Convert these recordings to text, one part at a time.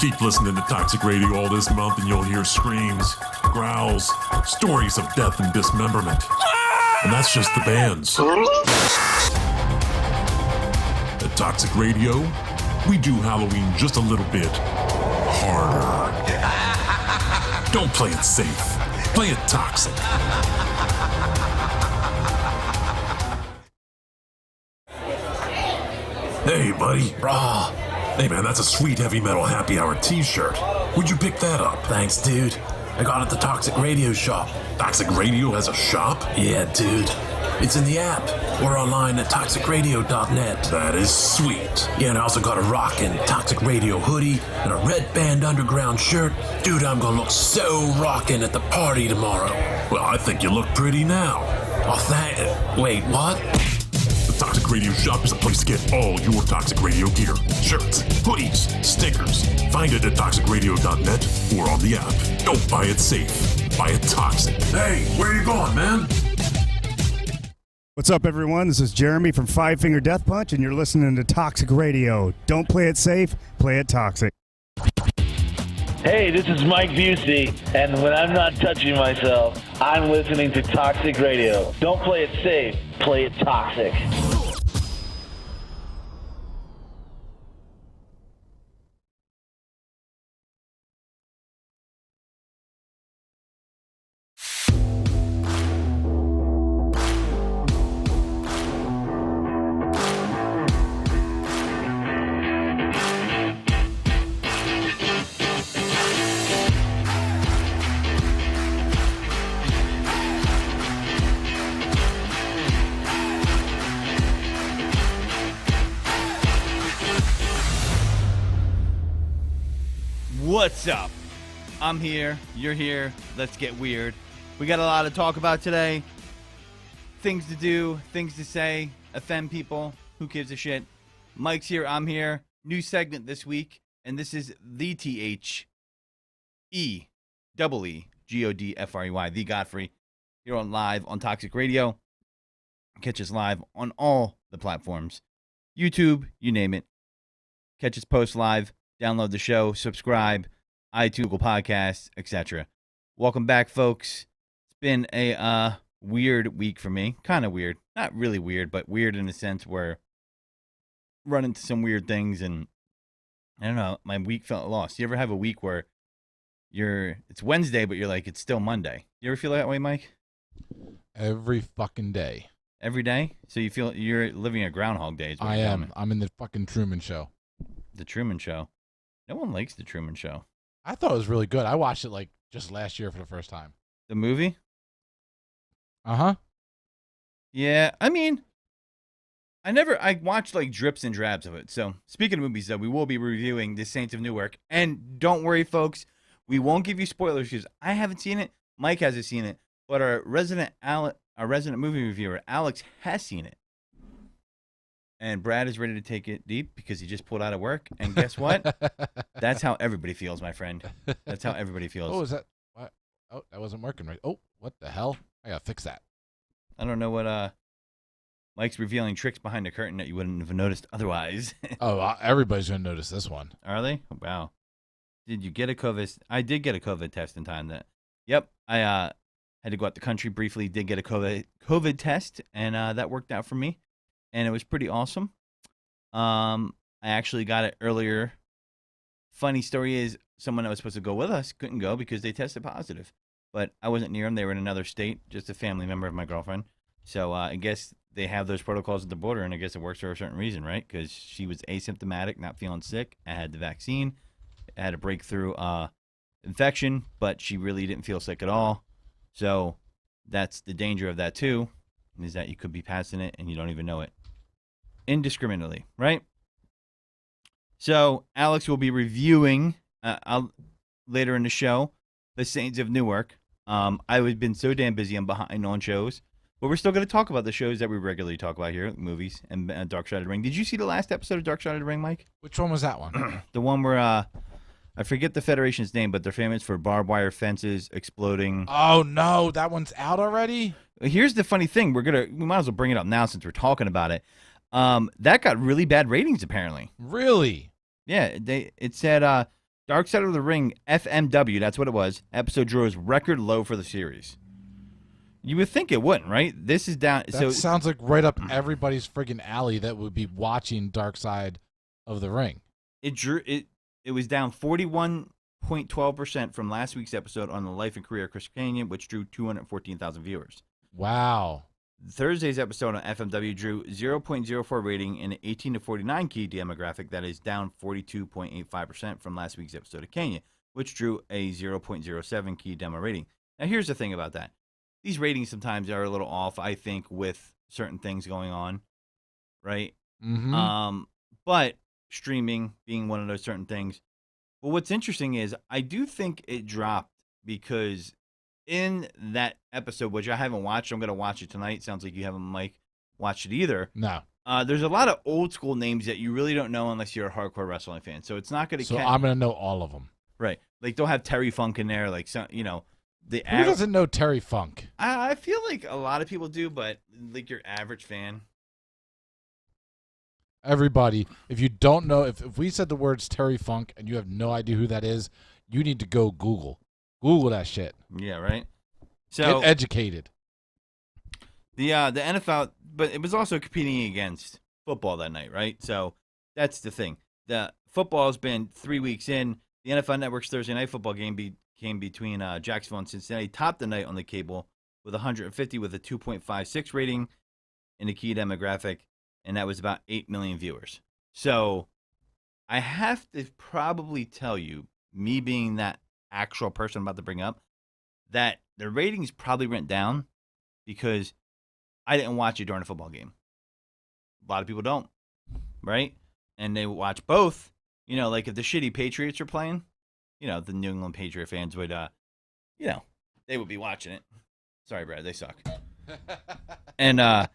Keep listening to Toxic Radio all this month and you'll hear screams, growls, stories of death and dismemberment. And that's just the bands. At Toxic Radio, we do Halloween just a little bit harder. Don't play it safe. Play it toxic. Hey, buddy. Raw. Hey, man, that's a sweet heavy metal happy hour t-shirt. Where'd you pick that up? Thanks, dude. I got it at the Toxic Radio shop. Toxic Radio has a shop? Yeah, dude. It's in the app. We're online at toxicradio.net. That is sweet. Yeah, and I also got a rockin' Toxic Radio hoodie and a Red Band Underground shirt. Dude, I'm gonna look so rockin' at the party tomorrow. Well, I think you look pretty now. Oh, wait, what? The Toxic Radio shop is a place to get all your Toxic Radio gear. Shirts, hoodies, stickers. Find it at toxicradio.net or on the app. Don't buy it safe. Buy it toxic. Hey, where are you going, man? What's up, everyone? This is Jeremy from Five Finger Death Punch, and you're listening to Toxic Radio. Don't play it safe, play it toxic. Hey, this is Mike Busey, and when I'm not touching myself, I'm listening to Toxic Radio. Don't play it safe, play it toxic. What's up? I'm here, you're here, let's get weird. We got a lot to talk about today. Things to do, things to say, offend people, who gives a shit. Mike's here, I'm here. New segment this week, and this is the Godfrey, the Godfrey, here on live on Toxic Radio. Catch us live on all the platforms. YouTube, you name it. Catch us post live. Download the show, subscribe, iTunes, Google Podcasts, etc. Welcome back, folks. It's been a weird week for me. Kind of weird. Not really weird, but weird in the sense where I run into some weird things, and I don't know, my week felt lost. You ever have a week where it's Wednesday, but you're like, it's still Monday? You ever feel that way, Mike? Every fucking day. Every day? So you feel you're living a Groundhog Day? I am. I'm in the fucking Truman Show. The Truman Show. No one likes the Truman Show. I thought it was really good. I watched it like just last year for the first time. The movie? Uh-huh. Yeah, I mean, I watched like drips and drabs of it. So speaking of movies, though, we will be reviewing The Saints of Newark. And don't worry, folks, we won't give you spoilers because I haven't seen it. Mike hasn't seen it. But our resident movie reviewer, Alex, has seen it. And Brad is ready to take it deep because he just pulled out of work. And guess what? That's how everybody feels, my friend. That's how everybody feels. Oh, is that? What? Oh, that wasn't working right. Oh, what the hell? I gotta fix that. I don't know what Mike's revealing tricks behind the curtain that you wouldn't have noticed otherwise. Oh, everybody's gonna notice this one. Are they? Wow. Did you get a COVID? I did get a COVID test in time. Yep. I had to go out the country briefly. Did get a COVID test, and that worked out for me. And it was pretty awesome. I actually got it earlier. Funny story is, someone that was supposed to go with us couldn't go because they tested positive. But I wasn't near them. They were in another state, just a family member of my girlfriend. So I guess they have those protocols at the border, and I guess it works for a certain reason, right? Because she was asymptomatic, not feeling sick. I had the vaccine. I had a breakthrough infection, but she really didn't feel sick at all. So that's the danger of that, too, is that you could be passing it and you don't even know it. Indiscriminately, right? So Alex will be reviewing later in the show The Saints of Newark. I've been so damn busy. I'm behind on shows, but we're still going to talk about the shows that we regularly talk about here, movies and Dark Side of the Ring. Did you see the last episode of Dark Side of the Ring, Mike? Which one was that one? The one where I forget the Federation's name, but they're famous for barbed wire fences exploding. Oh no, that one's out already? Here's the funny thing: we might as well bring it up now since we're talking about it. That got really bad ratings, apparently. Really? Yeah, it said Dark Side of the Ring FMW. That's what it was. Episode drew his record low for the series. You would think it wouldn't, right? This is down. That sounds like right up everybody's friggin' alley that would be watching Dark Side of the Ring. It was down 41.12% from last week's episode on the life and career of Chris Canyon, which drew 214,000 viewers. Wow. Thursday's episode on FMW drew 0.04 rating in an 18 to 49 key demographic. That is down 42.85% from last week's episode of Canyon, which drew a 0.07 key demo rating. Now, here's the thing about that. These ratings sometimes are a little off, I think, with certain things going on, right? Mm-hmm. But streaming being one of those certain things. But what's interesting is I do think it dropped because in that episode, which I haven't watched, I'm going to watch it tonight. Sounds like you haven't, Mike, watched it either. No. There's a lot of old school names that you really don't know unless you're a hardcore wrestling fan. So it's not going to. So I'm going to know all of them. Right. Like they'll have Terry Funk in there, like some, you know. Who doesn't know Terry Funk? I feel like a lot of people do, but like your average fan. Everybody, if you don't know, if we said the words Terry Funk and you have no idea who that is, you need to go Google that shit. Yeah, right. So get educated. The NFL, but it was also competing against football that night, right? So that's the thing. The football has been 3 weeks in. The NFL Network's Thursday night football game came between Jacksonville and Cincinnati, topped the night on the cable with 150 with a 2.56 rating in the key demographic, and that was about 8 million viewers. So I have to probably tell you, me being that actual person I'm about to bring up, that the ratings probably went down because I didn't watch it during a football game. A lot of people don't, right? And they watch both. You know, like if the shitty Patriots are playing, you know, the New England Patriot fans would, you know, they would be watching it. Sorry, Brad, they suck. And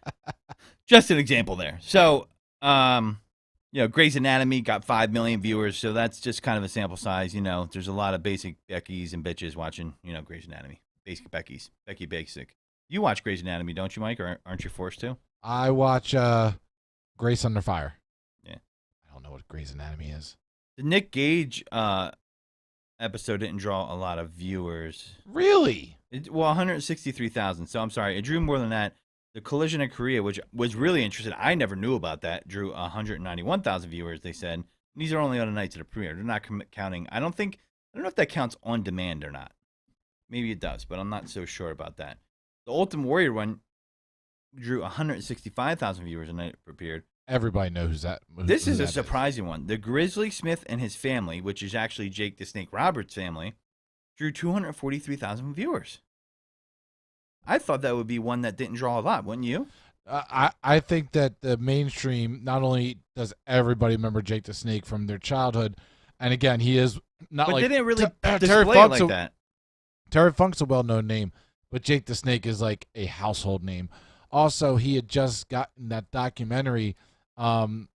just an example there. So, you know, Grey's Anatomy got 5 million viewers, so that's just kind of a sample size. You know, there's a lot of basic Beckies and bitches watching, you know, Grey's Anatomy. Basic Beckies. Becky Basic. You watch Grey's Anatomy, don't you, Mike, or aren't you forced to? I watch Grace Under Fire. Yeah. I don't know what Grey's Anatomy is. The Nick Gage episode didn't draw a lot of viewers. Really? Well, 163,000. So I'm sorry, it drew more than that. The Collision in Korea, which was really interesting, I never knew about that, drew 191,000 viewers, they said. These are only on the nights of the premiere. They're not counting. I don't know if that counts on demand or not. Maybe it does, but I'm not so sure about that. The Ultimate Warrior one drew 165,000 viewers a night it premiered. Everybody knows that. This is a surprising one. The Grizzly Smith and his family, which is actually Jake the Snake Roberts' family, drew 243,000 viewers. I thought that would be one that didn't draw a lot, wouldn't you? I think that the mainstream, not only does everybody remember Jake the Snake from their childhood, and again, he is not but like... they didn't really Terry display it Funk's like that. Terry Funk's a well-known name, but Jake the Snake is like a household name. Also, he had just gotten that documentary,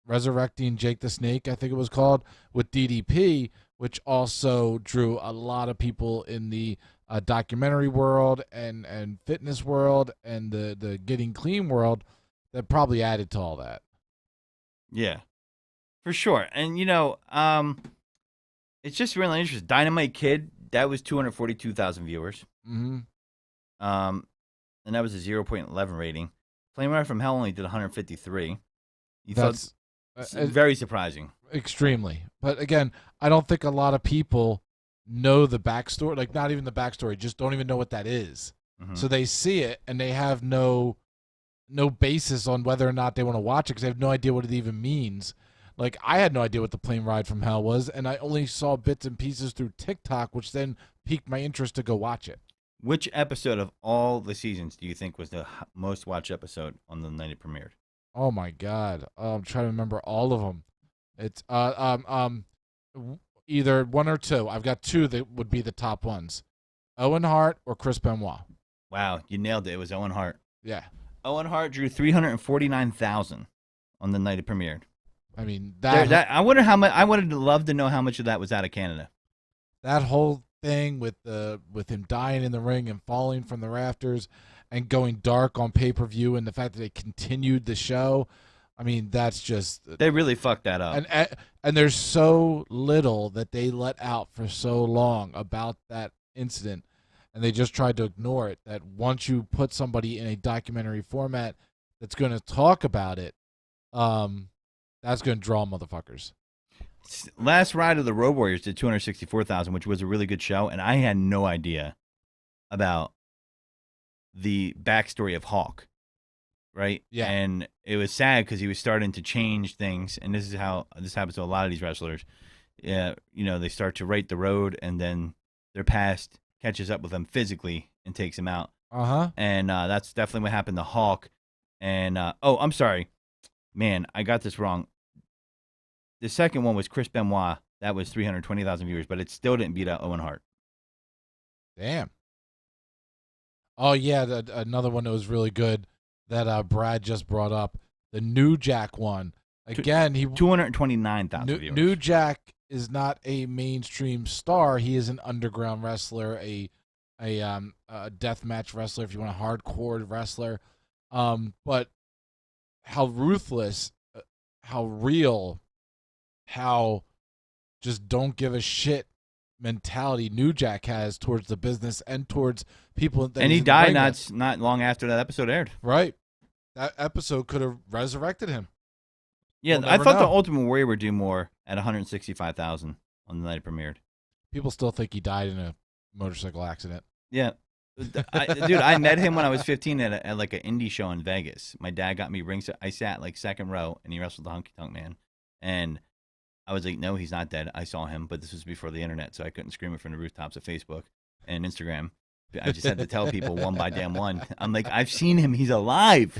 Resurrecting Jake the Snake, I think it was called, with DDP, which also drew a lot of people in the documentary world and fitness world and the getting clean world that probably added to all that. Yeah, for sure. And, you know, it's just really interesting. Dynamite Kid, that was 242,000 viewers. Mm-hmm. And that was a 0.11 rating. Flame Ride from Hell only did 153. That's very surprising. Extremely. But again, I don't think a lot of people know the backstory. Like, not even the backstory, just don't even know what that is. Mm-hmm. So they see it and they have no basis on whether or not they want to watch it because they have no idea what it even means. Like, I had no idea what the Plane Ride from Hell was, and I only saw bits and pieces through TikTok, which then piqued my interest to go watch it. Which episode of all the seasons do you think was the most watched episode on the night it premiered? Oh my God! I'm trying to remember all of them. It's either one or two. I've got two that would be the top ones: Owen Hart or Chris Benoit. Wow, you nailed it. It was Owen Hart. Yeah, Owen Hart drew 349,000 on the night it premiered. I mean that I wonder how much. I would have loved to know how much of that was out of Canada. That whole thing with him dying in the ring and falling from the rafters and going dark on pay-per-view and the fact that they continued the show. I mean, that's just They really fucked that up. and there's so little that they let out for so long about that incident, and they just tried to ignore it. That once you put somebody in a documentary format that's going to talk about it, that's going to draw motherfuckers. Last Ride of the Road Warriors did 264,000, which was a really good show, and I had no idea about the backstory of Hawk. Right? Yeah. And it was sad because he was starting to change things, and this is how this happens to a lot of these wrestlers. Yeah, they start to right the road, and then their past catches up with them physically and takes them out. And that's definitely what happened to Hawk. And I'm sorry, man, I got this wrong. The second one was Chris Benoit. That was 320,000 viewers, but it still didn't beat out Owen Hart. Damn. Oh yeah, another one that was really good. That Brad just brought up, the New Jack one. Again, 229,000 viewers. New Jack is not a mainstream star. He is an underground wrestler, a deathmatch wrestler, if you want a hardcore wrestler. But how ruthless, how real, how just don't give a shit mentality New Jack has towards the business and towards people. And he died not long after that episode aired. Right. That episode could have resurrected him. Yeah, I thought the Ultimate Warrior would do more at 165,000 on the night it premiered. People still think he died in a motorcycle accident. Yeah. Dude, I met him when I was 15 at like an indie show in Vegas. My dad got me rings. I sat like second row, and he wrestled the Honky Tonk Man. And I was like, no, he's not dead. I saw him, but this was before the internet, so I couldn't scream it from the rooftops of Facebook and Instagram. I just had to tell people one by damn one. I'm like, I've seen him. He's alive.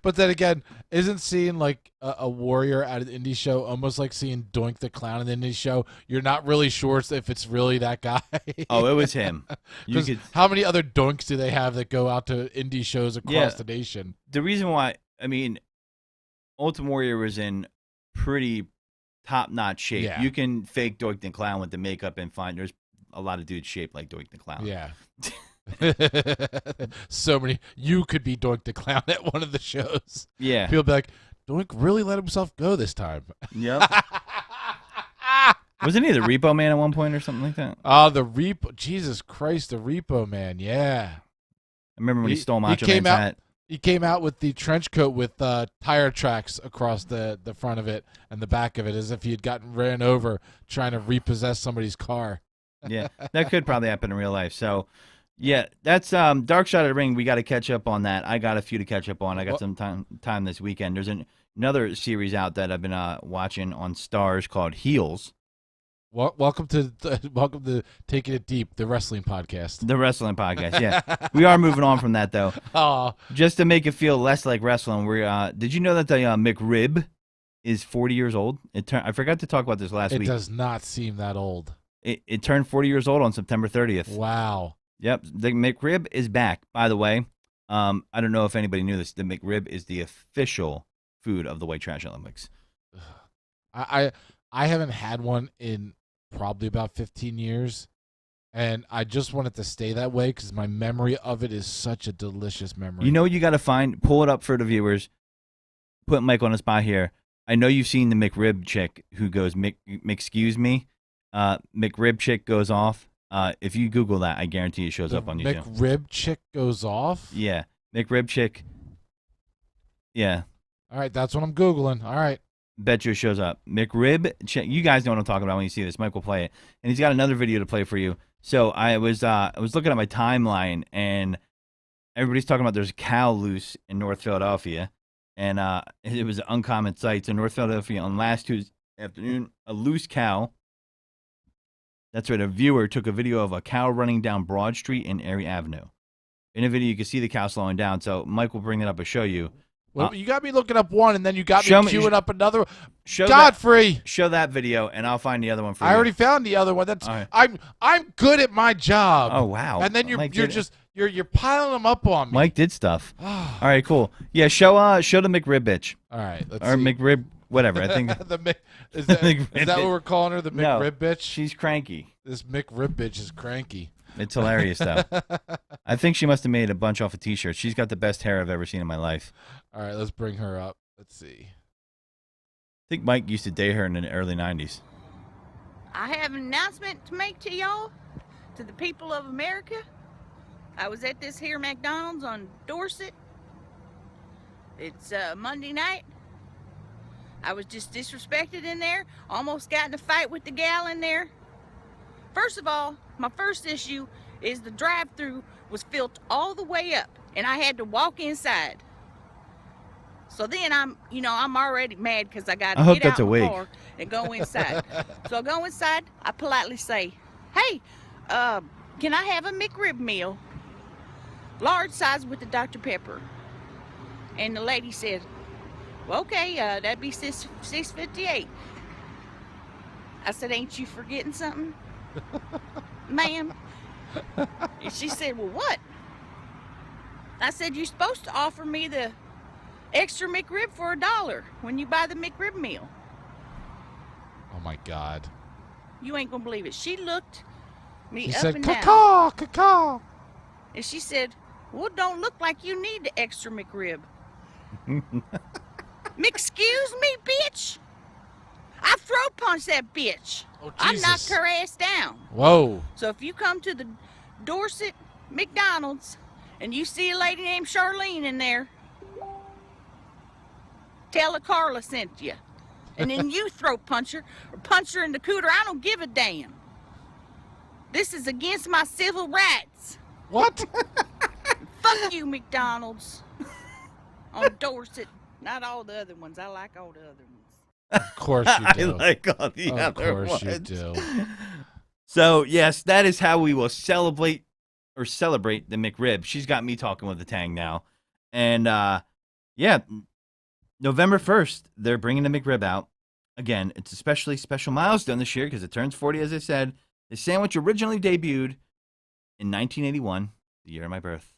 But then again, isn't seeing like a warrior at an indie show almost like seeing Doink the Clown at an indie show? You're not really sure if it's really that guy. Oh, it was him. How many other Doinks do they have that go out to indie shows across the nation? The reason why, Ultimate Warrior was in pretty top-notch shape. Yeah. You can fake Doink the Clown with the makeup and find there's a lot of dudes shaped like Doink the Clown. Yeah. So many. You could be Doink the Clown at one of the shows. Yeah. People be like, Doink really let himself go this time. Yep. Wasn't he the Repo Man at one point or something like that? Oh, the Repo. Jesus Christ, the Repo Man. Yeah. I remember when he stole Macho Man's hat. He came out with the trench coat with tire tracks across the front of it and the back of it, as if he had gotten ran over trying to repossess somebody's car. Yeah, that could probably happen in real life. So, yeah, that's Dark Side of the Ring. We got to catch up on that. I got a few to catch up on. I got some time this weekend. There's another series out that I've been watching on Stars called Heels. Welcome to Taking It Deep, the wrestling podcast. The wrestling podcast, yeah. We are moving on from that, though. Oh. Just to make it feel less like wrestling, did you know that the McRib is 40 years old? I forgot to talk about this last week. It does not seem that old. It turned 40 years old on September 30th. Wow. Yep, the McRib is back. By the way, I don't know if anybody knew this. The McRib is the official food of the White Trash Olympics. I haven't had one in probably about 15 years, and I just want it to stay that way because my memory of it is such a delicious memory. You know what you got to pull it up for the viewers, put Mike on the spot here. I know you've seen the McRib chick who goes, excuse me. McRib chick goes off. If you Google that, I guarantee it shows up on YouTube. McRib chick goes off? Yeah, McRib chick. Yeah. All right, that's what I'm Googling. All right. Bet you it shows up. McRib chick. You guys know what I'm talking about when you see this. Mike will play it. And he's got another video to play for you. So I was looking at my timeline, and everybody's talking about there's a cow loose in North Philadelphia. And it was an uncommon sight. So North Philadelphia on last Tuesday afternoon, a loose cow. That's right. A viewer took a video of a cow running down Broad Street and Erie Avenue. In the video, you can see the cow slowing down. So Mike will bring it up and show you. Well, you got me looking up one, and then you got me queuing up another. Godfrey, show that video, and I'll find the other one for you. I already found the other one. That's right. I'm good at my job. Oh wow! And then you're piling them up on me. Mike did stuff. All right, cool. Yeah, show the McRib bitch. All right, let's or see. McRib, whatever. I think is that what we're calling her? The McRib bitch. She's cranky. This McRib bitch is cranky. It's hilarious though. I think she must have made a bunch off of t-shirts. She's got the best hair I've ever seen in my life. All right, let's bring her up. Let's see. I think Mike used to date her in the early 90s. I have an announcement to make to y'all, to the people of America. I was at this here McDonald's on Dorset. It's Monday night. I was just disrespected in there. Almost got in a fight with the gal in there. First of all, my first issue is the drive-thru was filled all the way up, and I had to walk inside. So then I'm already mad because I got to get out of my car and go inside. So I go inside. I politely say, "Hey, can I have a McRib meal, large size with the Dr. Pepper?" And the lady said, "Well, okay, that'd be $6.58. I said, "Ain't you forgetting something, ma'am?" And she said, "Well, what?" I said, "You're supposed to offer me the extra McRib for $1 when you buy the McRib meal." Oh my God. You ain't gonna believe it. She looked me She up said, and down. caw. And she said, "Well, don't look like you need the extra McRib." Excuse me, bitch. I throat punched that bitch. Oh, I Jesus. knocked her ass down. Whoa. So if you come to the Dorset McDonald's and you see a lady named Charlene in there, tell her Carla sent you. And then you throat punch her or punch her in the cooter. I don't give a damn. This is against my civil rights. What? Fuck you, McDonald's. On Dorset. Not all the other ones. I like all the other ones. Of course you do. I like all the of other course you ones. do. So, yes, that is how we will celebrate the McRib. She's got me talking with the tang now. And, yeah, November 1st, they're bringing the McRib out. Again, it's a special milestone this year because it turns 40, as I said. The sandwich originally debuted in 1981, the year of my birth.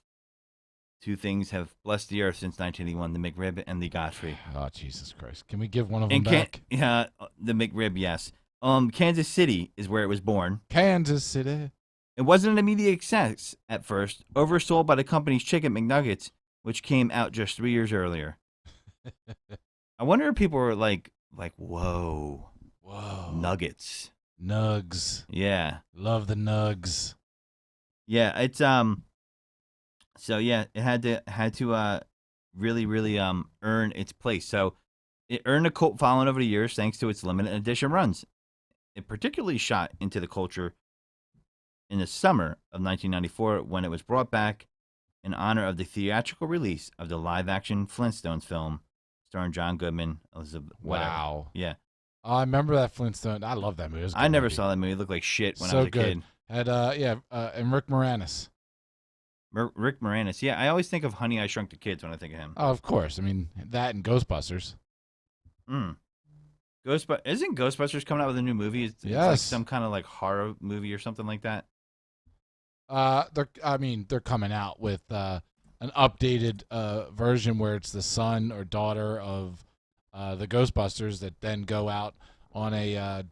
Two things have blessed the earth since 1981, the McRib and the Godfrey. Oh, Jesus Christ. Can we give one of them back? Yeah, the McRib, yes. Kansas City is where it was born. Kansas City. It wasn't an immediate success at first, oversold by the company's Chicken McNuggets, which came out just 3 years earlier. I wonder if people were like, whoa, nuggets, nugs. Yeah, love the nugs. Yeah, it's So yeah, it had to really earn its place. So it earned a cult following over the years thanks to its limited edition runs. It particularly shot into the culture in the summer of 1994 when it was brought back in honor of the theatrical release of the live-action Flintstones film starring John Goodman. Elizabeth, wow. Yeah. Oh, I remember that Flintstone. I love that movie. I never saw that movie. It looked like shit when I was a kid. Had and Rick Moranis. Rick Moranis. Yeah, I always think of Honey, I Shrunk the Kids when I think of him. Oh, of course. I mean, that and Ghostbusters. Isn't Ghostbusters coming out with a new movie? It's like some kind of like horror movie or something like that. They're coming out with an updated version where it's the son or daughter of the Ghostbusters that then go out on a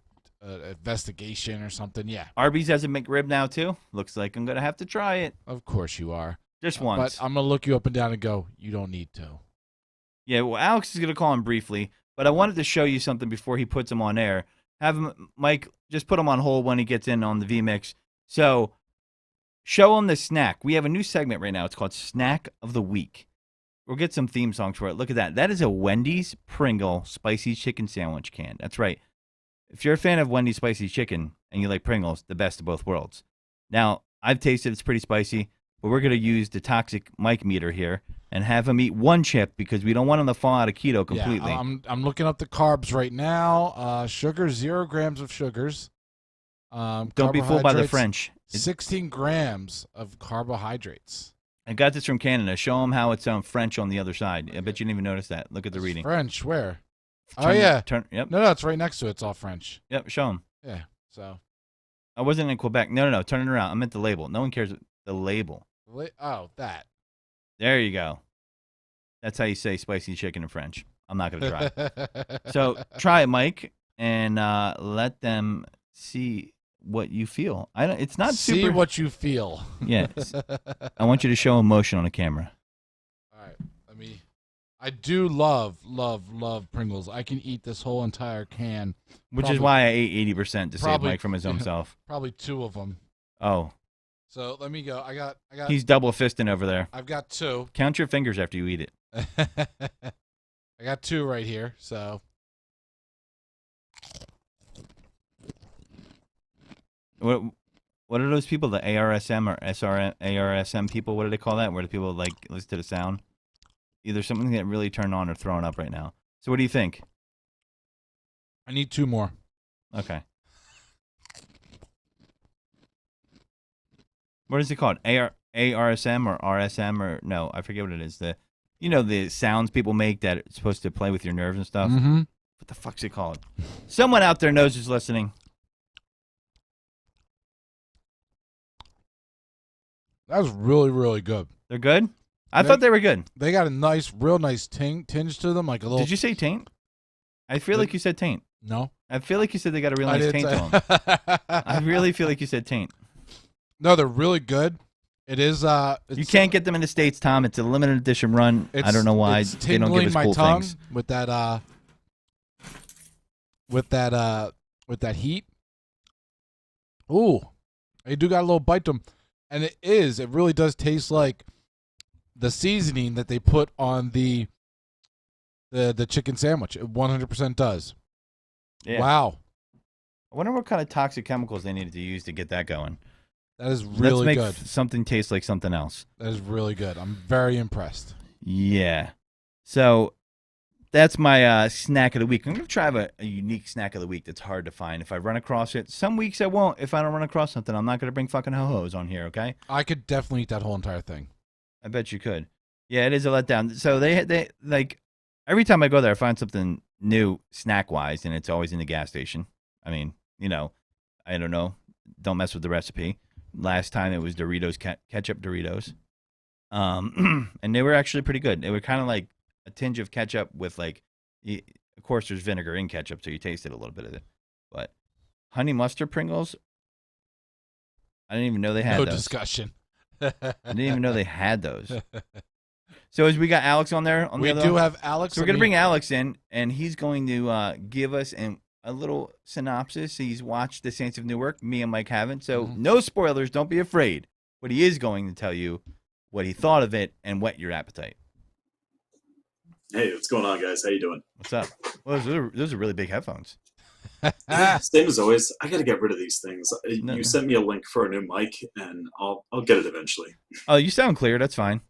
investigation or something. Yeah. Arby's has a McRib now too. Looks like I'm gonna have to try it. Of course you are. Just once. But I'm gonna look you up and down and go, you don't need to. Yeah. Well, Alex is gonna call him briefly, but I wanted to show you something before he puts him on air. Have him, Mike, just put him on hold when he gets in on the VMix. So show him the snack. We have a new segment right now. It's called Snack of the Week. We'll get some theme songs for it. Look at that. That is a Wendy's Pringle spicy chicken sandwich can. That's right. If you're a fan of Wendy's spicy chicken and you like Pringles, the best of both worlds. Now, I've tasted it's pretty spicy, but we're going to use the toxic Mike meter here and have him eat one chip because we don't want him to fall out of keto completely. Yeah, I'm looking up the carbs right now. Sugar, 0 grams of sugars. Don't be fooled by the French. 16 grams of carbohydrates. I got this from Canada. Show them how it's French on the other side. I bet you didn't even notice that. Look at the reading. French, where? Yep. No, it's right next to it. It's all French. Yep, show them. Yeah, so. I wasn't in Quebec. No. Turn it around. I meant the label. No one cares the label. That. There you go. That's how you say spicy chicken in French. I'm not going to try. So try it, Mike, and let them see what you feel. It's not see super. What you feel. Yes. I want you to show emotion on the camera. All right. Let me. I do love Pringles. I can eat this whole entire can. Which is why I ate 80% to save Mike from his own self. Probably 2 of them. Oh. So let me go. I got. He's double fisting over there. I've got 2. Count your fingers after you eat it. I got 2 right here. So. What are those people? The ARSM or ARSM people? What do they call that? Where the people like listen to the sound? Either something that really turned on or throwing up right now. So what do you think? I need 2 more. Okay. What is it called? ARSM or RSM or no? I forget what it is. The sounds people make that it's supposed to play with your nerves and stuff. Mm-hmm. What the fuck's it called? Someone out there knows who's listening. That was really, really good. They're good? I thought they were good. They got a real nice tinge to them, like a little. Did you say taint? I feel like you said taint. No. I feel like you said they got a real nice taint to them. I really feel like you said taint. No, they're really good. It is. You can't get them in the States, Tom. It's a limited edition run. I don't know why they don't give us cool things. With that. With that heat. Ooh, they do got a little bite to them. And it really does taste like the seasoning that they put on the chicken sandwich. It 100% does. Yeah. Wow. I wonder what kind of toxic chemicals they needed to use to get that going. That is really good. Let's make something taste like something else. That is really good. I'm very impressed. Yeah. So that's my snack of the week. I'm going to try a unique snack of the week that's hard to find. If I run across it, some weeks I won't. If I don't run across something, I'm not going to bring fucking ho-hos on here, okay? I could definitely eat that whole entire thing. I bet you could. Yeah, it is a letdown. So they like every time I go there, I find something new snack-wise, and it's always in the gas station. I mean, I don't know. Don't mess with the recipe. Last time it was Doritos, ketchup Doritos. And they were actually pretty good. They were kind of like a tinge of ketchup with like, of course there's vinegar in ketchup, so you tasted a little bit of it. But honey mustard Pringles, I didn't even know they had those. No discussion. I didn't even know they had those. So as we got Alex on there, we do have Alex. So we're gonna bring Alex in, and he's going to give us a little synopsis. He's watched The Saints of Newark. Me and Mike haven't, so no spoilers. Don't be afraid. But he is going to tell you what he thought of it and whet your appetite. Hey, what's going on, guys? How you doing? What's up? Well, those are really big headphones. Same as always. I got to get rid of these things. You sent me a link for a new mic, and I'll get it eventually. Oh, you sound clear. That's fine.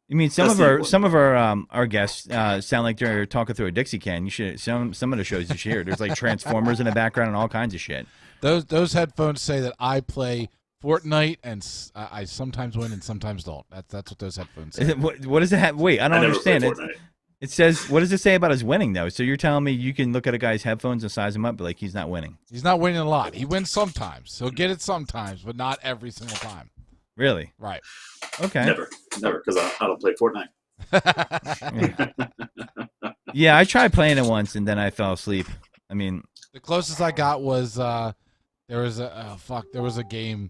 You mean some of our guests sound like they're talking through a Dixie can? You should some of the shows you should hear. There's like Transformers in the background and all kinds of shit. Those headphones say that I play Fortnite, and I sometimes win and sometimes don't. That's what those headphones say. What does it have? Wait, I don't understand it. It says, what does it say about his winning, though? So you're telling me you can look at a guy's headphones and size him up, but like he's not winning? He's not winning a lot. He wins sometimes. He'll get it sometimes, but not every single time. Really? Right. Okay. Never, because I don't play Fortnite. Yeah, I tried playing it once, and then I fell asleep. I mean, the closest I got was there was a game.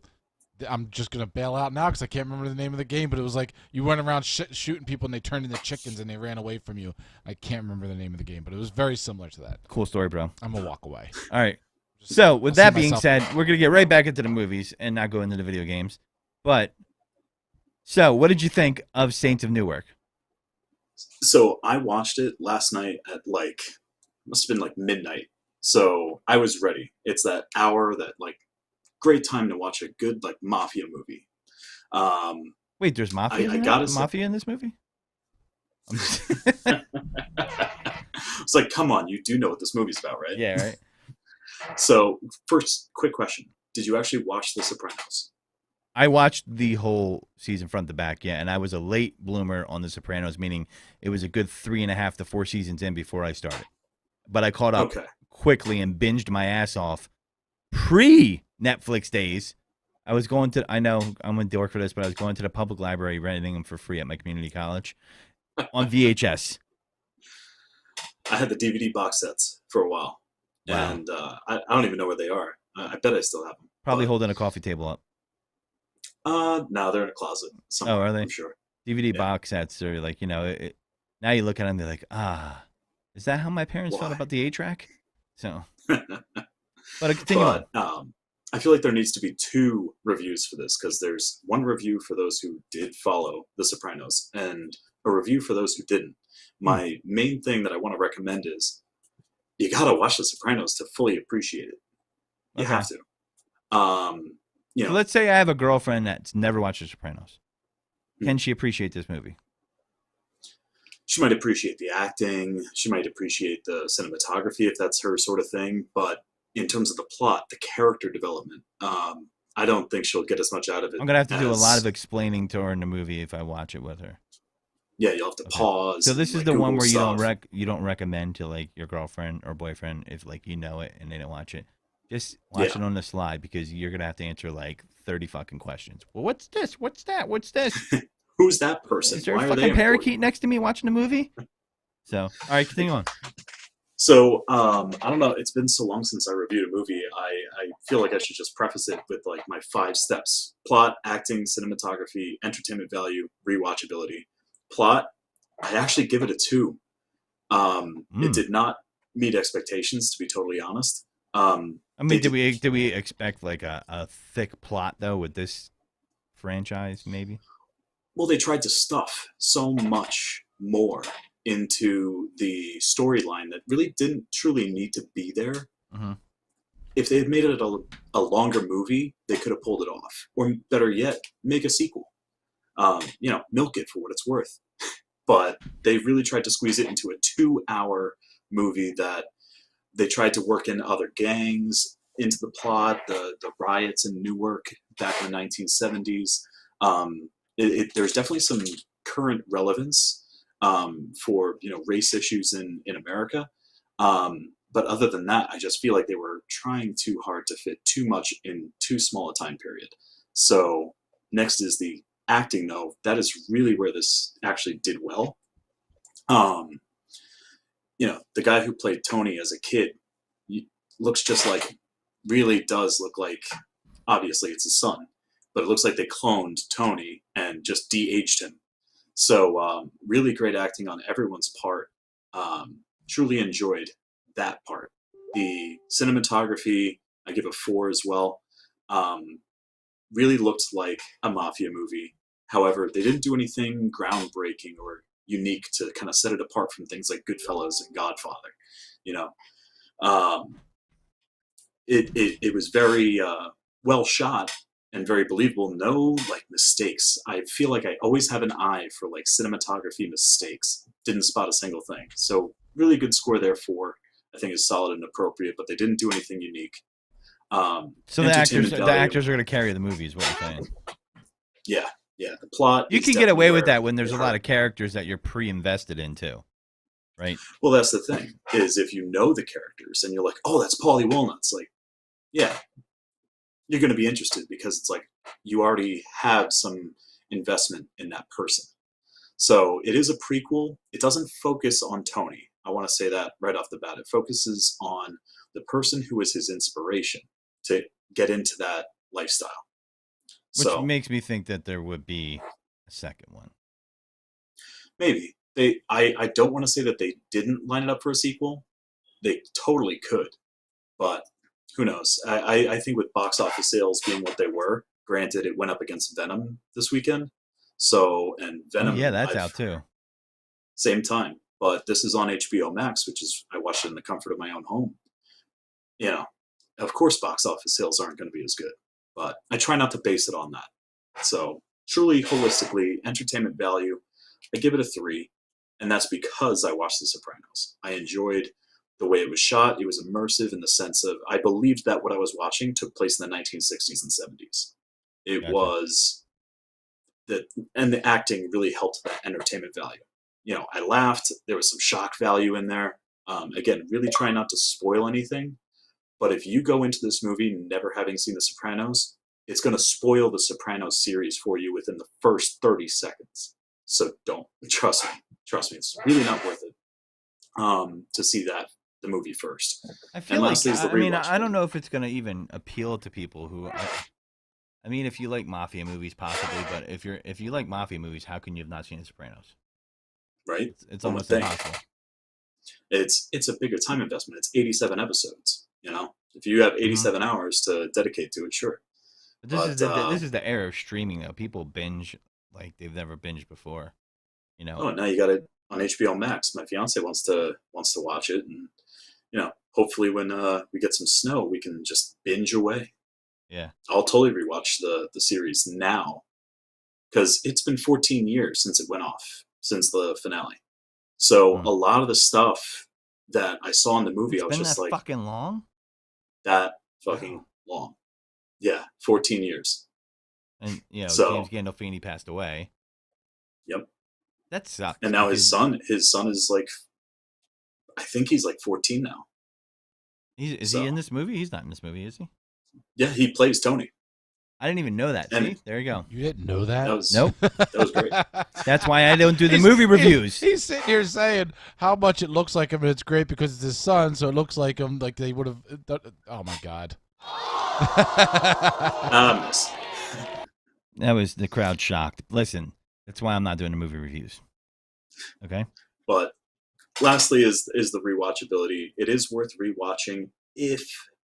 I'm just going to bail out now because I can't remember the name of the game, but it was like you went around shooting people and they turned into chickens and they ran away from you. I can't remember the name of the game, but it was very similar to that. Cool story, bro. I'm going to walk away. All right. So with that being said, we're going to get right back into the movies and not go into the video games. But, so what did you think of Saints of Newark? So I watched it last night at must have been like midnight. So I was ready. It's that hour that great time to watch a good mafia movie. Wait, there's mafia? Mafia in this movie? It's like, come on, you do know what this movie's about, right? Yeah, right. So, first, quick question: did you actually watch The Sopranos? I watched the whole season front to back, yeah, and I was a late bloomer on The Sopranos, meaning it was a good 3.5 to 4 seasons in before I started. But I caught up quickly and binged my ass off pre-Netflix days. I was going to, I know I'm going to dork for this, but I was going to the public library renting them for free at my community college on VHS. I had the DVD box sets for a while, and I don't even know where they are. I bet I still have them. Probably holding a coffee table up. No, they're in a closet somewhere. Oh, are they? I'm sure. DVD box sets are like, they're Now you look at them, they're like, is that how my parents felt Why? about the 8-track? So, but continue on. I feel like there needs to be 2 reviews for this because there's one review for those who did follow The Sopranos and a review for those who didn't. My main thing that I want to recommend is you gotta watch The Sopranos to fully appreciate it. You have to. You know, So let's say I have a girlfriend that's never watched The Sopranos. Can she appreciate this movie? she might appreciate the acting. She might appreciate the cinematography if that's her sort of thing. But in terms of the plot, the character development, I don't think she'll get as much out of it. I'm gonna have to do a lot of explaining to her in the movie if I watch it with her. Yeah, you'll have to pause. So this is like, the Google one where stuff. you don't recommend to like your girlfriend or boyfriend if like you know it and they don't watch it. Just watch it on the slide because you're gonna have to answer like 30 fucking questions. Well, what's this? What's that? What's this? Who's that person? Is there Why a are they fucking parakeet important? next to me watching the movie? So, all right, continue on. So I don't know. It's been so long since I reviewed a movie. I feel like I should just preface it with like my 5 steps: plot, acting, cinematography, entertainment value, rewatchability. Plot, I actually give it a 2. It did not meet expectations, to be totally honest. I mean, did we expect like a thick plot though with this franchise? Maybe. Well, they tried to stuff so much more into the storyline that really didn't truly need to be there. Mm-hmm. If they had made it a longer movie, they could have pulled it off. Or better yet, make a sequel. Milk it for what it's worth. But they really tried to squeeze it into a 2-hour movie that they tried to work in other gangs into the plot, the riots in Newark back in the 1970s. There's definitely some current relevance for race issues in America. But other than that, I just feel like they were trying too hard to fit too much in too small a time period. So next is the acting, though. That is really where this actually did well. The guy who played Tony as a kid looks just like, really does look like, obviously it's his son, but it looks like they cloned Tony and just de-aged him. So really great acting on everyone's part. Truly enjoyed that part. The cinematography, I give a 4 as well. Really looked like a mafia movie. However, they didn't do anything groundbreaking or unique to kind of set it apart from things like Goodfellas and Godfather. It was very well shot and very believable. No like mistakes. I feel like I always have an eye for like cinematography mistakes. Didn't spot a single thing. So really good score there. 4 I think is solid and appropriate, but they didn't do anything unique. So the actors are going to carry the movie, is what you're saying. Yeah. The plot. You can get away with that when there's a lot of characters that you're pre-invested in too, right? Well, that's the thing, is if you know the characters and you're like, oh, that's Paulie Walnuts, like, yeah, you're going to be interested because it's like you already have some investment in that person. So it is a prequel. It doesn't focus on Tony. I want to say that right off the bat. It focuses on the person who is his inspiration to get into that lifestyle. Which So makes me think that there would be a second one. maybe I don't want to say that they didn't line it up for a sequel. They totally could, but who knows? I think with box office sales being what they were, granted it went up against Venom this weekend. So, and Venom, yeah, that's out too. Same time, but this is on HBO Max, which is I watched it in the comfort of my own home. Of course, box office sales aren't going to be as good, but I try not to base it on that. So, truly, holistically, entertainment value, I give it a 3, and that's because I watched The Sopranos. I enjoyed the way it was shot. It was immersive in the sense of I believed that what I was watching took place in the 1960s and 70s. It Gotcha. was that, and the acting really helped that entertainment value. I laughed. There was some shock value in there. Again, really trying not to spoil anything. But if you go into this movie never having seen The Sopranos, it's going to spoil the Sopranos series for you within the first 30 seconds. So don't. Trust me. It's really not worth it to see the movie first. I feel like, I don't know if it's going to even appeal to people who, I mean, if you like mafia movies, possibly, but if you like mafia movies, how can you have not seen The Sopranos? right? It's One would almost think. impossible. It's a bigger time investment. It's 87 episodes. If you have 87 hours to dedicate to it, sure. But this is the era of streaming though. People binge like they've never binged before. Oh, now you got it on HBO Max. My fiance wants to watch it, and hopefully when we get some snow, we can just binge away. Yeah, I'll totally rewatch the series now because it's been 14 years since it went off, since the finale. So a lot of the stuff that I saw in the movie, it's I was been just that like, fucking long. that fucking long. Yeah, 14 years. And So- James Gandolfini passed away. Yep. That sucks. And now because his son is like, I think he's like 14 now. is so- he in this movie? He's not in this movie, is he? Yeah, he plays Tony. I didn't even know that. And- See, there you go. You didn't know that? That was Nope. That was great. That's why I don't do the He's- movie reviews. He's sitting here saying how much it looks like him, and it's great because it's his son, so it looks like him, like they would have. Oh my god! Miss. That was the crowd shocked. Listen, that's why I'm not doing the movie reviews. Okay. But lastly is the rewatchability. It is worth rewatching if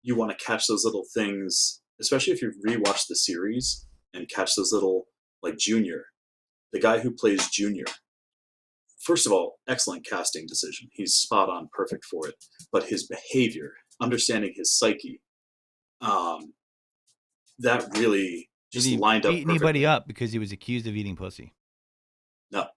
you want to catch those little things, especially if you rewatch the series and catch those little, like Junior, the guy who plays Junior. First of all, excellent casting decision. He's spot on, perfect for it. But his behavior, understanding his psyche, that really just Did he lined up beat anybody perfectly. up because he was accused of eating pussy? No.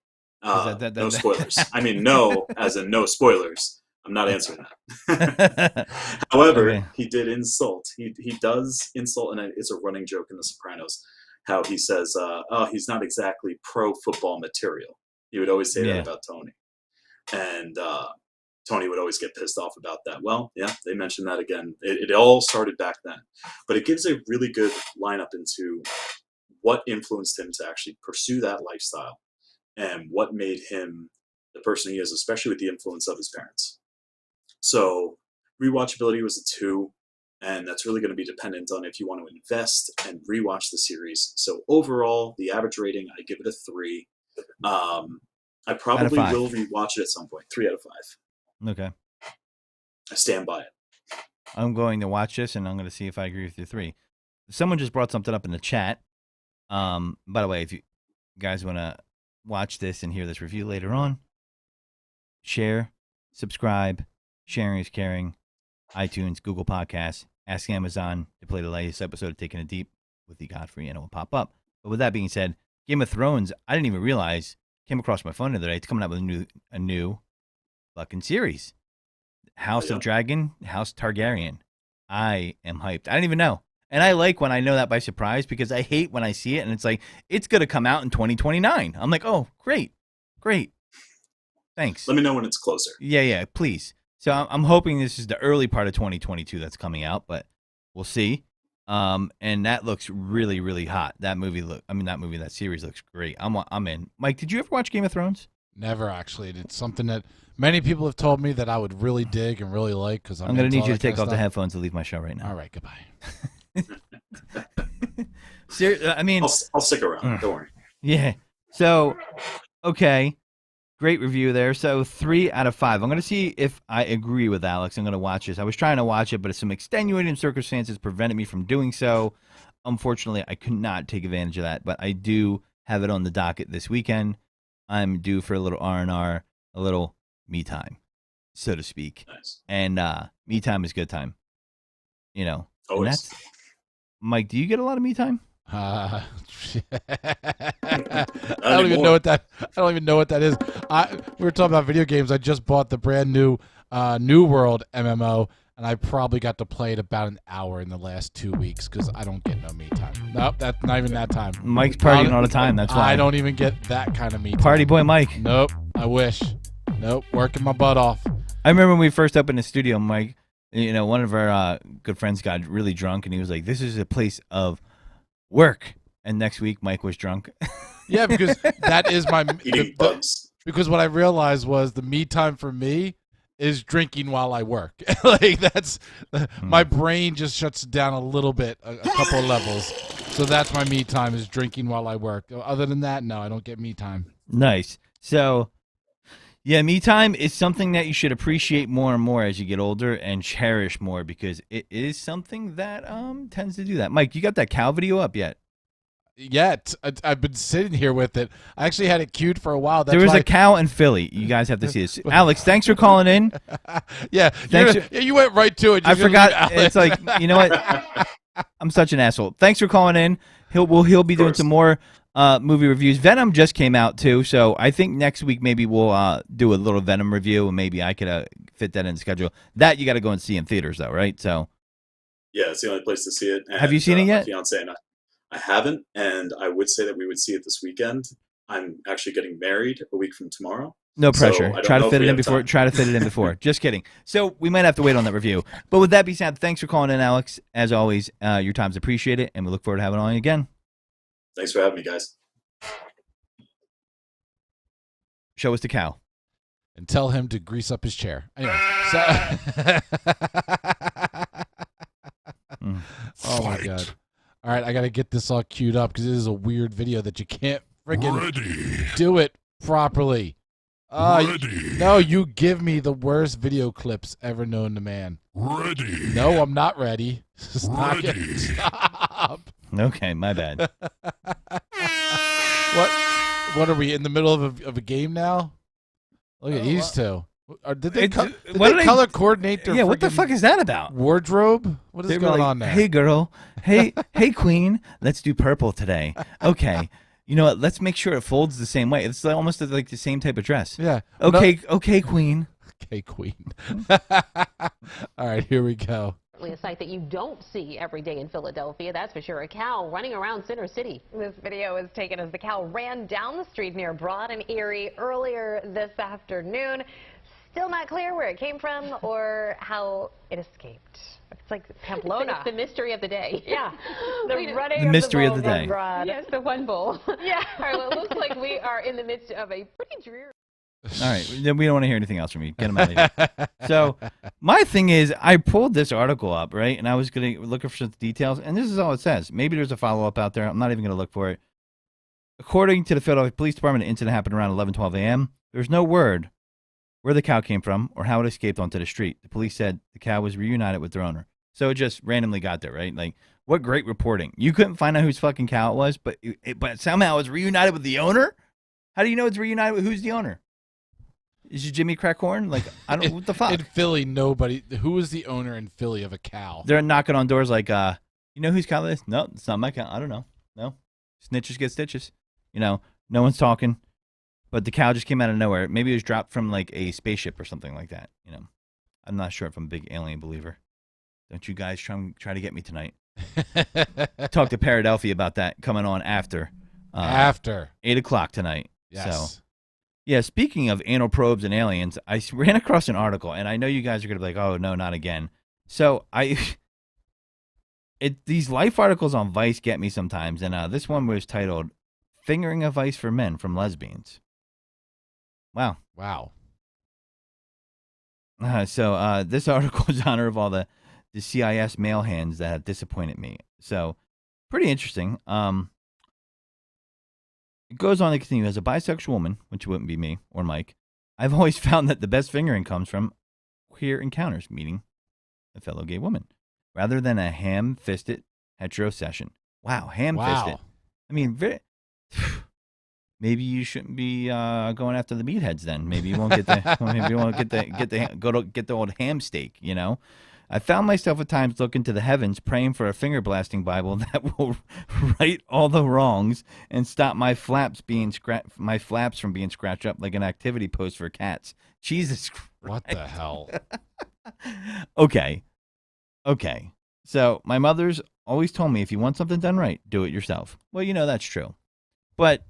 that- No spoilers. I mean, no, as in no spoilers. I'm not answering that. However, Okay. he did insult. He does insult, and it's a running joke in The Sopranos, how he says, oh, he's not exactly pro-football material. He would always say Yeah. that about Tony. And Tony would always get pissed off about that. Well, yeah, they mentioned that again. It all started back then. But it gives a really good lineup into what influenced him to actually pursue that lifestyle and what made him the person he is, especially with the influence of his parents. So rewatchability was a 2, and that's really going to be dependent on if you want to invest and rewatch the series. So overall, the average rating, I give it a 3. I probably 5. will rewatch it at some point. 3 out of 5. Okay. I stand by it. I'm going to watch this, and I'm going to see if I agree with your 3. Someone just brought something up in the chat. By the way, if you guys want to watch this and hear this review later on, share, subscribe. Sharing is caring. iTunes, Google Podcasts. Ask Amazon to play the latest episode of Taking It Deep with the Godfrey, and it will pop up. But with that being said, Game of Thrones, I didn't even realize, came across my phone the other day, it's coming out with a new fucking series. House of Dragon, House Targaryen. I am hyped. I didn't even know. And I like when I know that by surprise, because I hate when I see it and it's like, it's going to come out in 2029. I'm like, oh, great. Thanks. Let me know when it's closer. Yeah, please. So I'm hoping this is the early part of 2022 that's coming out, but we'll see. And that looks really, really hot. That series looks great. I'm in. Mike, did you ever watch Game of Thrones? Never actually. It's something that many people have told me that I would really dig and really like because I'm going to need you to take off the headphones to leave my show right now. All right, goodbye. I'll stick around. Don't worry. Yeah. So, okay. Great review there. So 3 out of 5. I'm going to see if I agree with Alex. I'm going to watch this. I was trying to watch it, but some extenuating circumstances prevented me from doing so. Unfortunately, I could not take advantage of that, but I do have it on the docket this weekend. I'm due for a little R&R, a little me time, so to speak. Nice. And me time is good time. Always. Mike, do you get a lot of me time? I don't even know what that. I don't even know what that is. We were talking about video games. I just bought the brand new New World MMO, and I probably got to play it about an hour in the last 2 weeks because I don't get no me time. Nope, that's not even that time. Mike's partying all the time. That's why I don't even get that kind of me time. Party boy Mike. Nope, I wish. Nope, working my butt off. I remember when we first opened the studio, Mike. One of our good friends got really drunk, and he was like, "This is a place of work." And next week, Mike was drunk. Yeah, because that is my Eating bugs. Because what I realized was the me time for me is drinking while I work. Like that's my brain just shuts down a little bit, a couple of levels. So that's my me time is drinking while I work. Other than that, no, I don't get me time. Nice. So Yeah, me time is something that you should appreciate more and more as you get older and cherish more because it is something that tends to do that. Mike, you got that cow video up yet? Yet I've been sitting here with it. I actually had it queued for a while. That's There was why a cow in Philly. You guys have to see this. Alex, thanks for calling in. Yeah, you went right to it. I forgot. It's like, you know what? I'm such an asshole. Thanks for calling in. He'll be doing some more movie reviews. Venom just came out too, so I think next week maybe we'll do a little Venom review, and maybe I could fit that in the schedule. That you got to go and see in theaters though, right? So. Yeah, it's the only place to see it. And, have you seen it yet? My fiance and I haven't, and I would say that we would see it this weekend. I'm actually getting married a week from tomorrow. No pressure. So Try to fit it in before. Try to fit it in before. Just kidding. So we might have to wait on that review. But with that being said, thanks for calling in, Alex. As always, your time's appreciated, and we look forward to having on you again. Thanks for having me, guys. Show us the cow. And tell him to grease up his chair. Anyway, so oh my god. All right, I got to get this all queued up because it is a weird video that you can't friggin' do it properly. No, you give me the worst video clips ever known to man. Ready. No, I'm not ready. Ready. Stop. Okay, my bad. What are we in the middle of a game now? Look at these two. Did they color coordinate their what the fuck is that about? Wardrobe? What is going on there? Hey, girl. Hey, queen. Let's do purple today. Okay. You know what? Let's make sure it folds the same way. It's almost like the same type of dress. Yeah. Okay, okay, queen. Okay, queen. All right, here we go. A sight that you don't see every day in Philadelphia, that's for sure. A cow running around Center City. This video was taken as the cow ran down the street near Broad and Erie earlier this afternoon. Still not clear where it came from or how it escaped. It's like Pamplona. It's the mystery of the day. Yeah. The mystery of the day. Yes, the one bull. Yeah. All right, well, it looks like we are in the midst of a pretty dreary... All right, then we don't want to hear anything else from you. Get them out of here. So my thing is, I pulled this article up, right, and I was looking for some details, and this is all it says. Maybe there's a follow-up out there. I'm not even going to look for it. According to the Philadelphia Police Department, the incident happened around 11:12 a.m. There's no word where the cow came from or how it escaped onto the street. The police said the cow was reunited with their owner. So it just randomly got there, right? Like, what great reporting. You couldn't find out whose fucking cow it was, but somehow it's reunited with the owner? How do you know it's reunited with who's the owner? Is it Jimmy Crackhorn? Like, I don't. What the fuck? In Philly, nobody. Who is the owner in Philly of a cow? They're knocking on doors like, you know whose cow it is? No, it's not my cow. I don't know. No, snitches get stitches. You know, no one's talking, but the cow just came out of nowhere. Maybe it was dropped from like a spaceship or something like that. You know, I'm not sure if I'm a big alien believer. Don't you guys try to get me tonight? Talk to Paradelphia about that coming on after 8 o'clock tonight. Yes. So. Yeah, speaking of anal probes and aliens, I ran across an article, and I know you guys are going to be like, oh, no, not again. So these life articles on Vice get me sometimes, and this one was titled, Fingering Advice for Men from Lesbians. Wow. So this article is in honor of all the CIS male hands that have disappointed me. So pretty interesting. It goes on to continue. As a bisexual woman, which wouldn't be me or Mike, I've always found that the best fingering comes from queer encounters, meeting a fellow gay woman, rather than a ham-fisted hetero session. Wow, ham-fisted. I mean, maybe you shouldn't be going after the meatheads then. Maybe you won't get the maybe you won't get the old ham steak. You know. I found myself at times looking to the heavens, praying for a finger blasting Bible that will right all the wrongs and stop my flaps from being scratched up like an activity post for cats. Jesus Christ. What the hell? Okay. So my mother's always told me if you want something done right, do it yourself. Well, you know that's true. But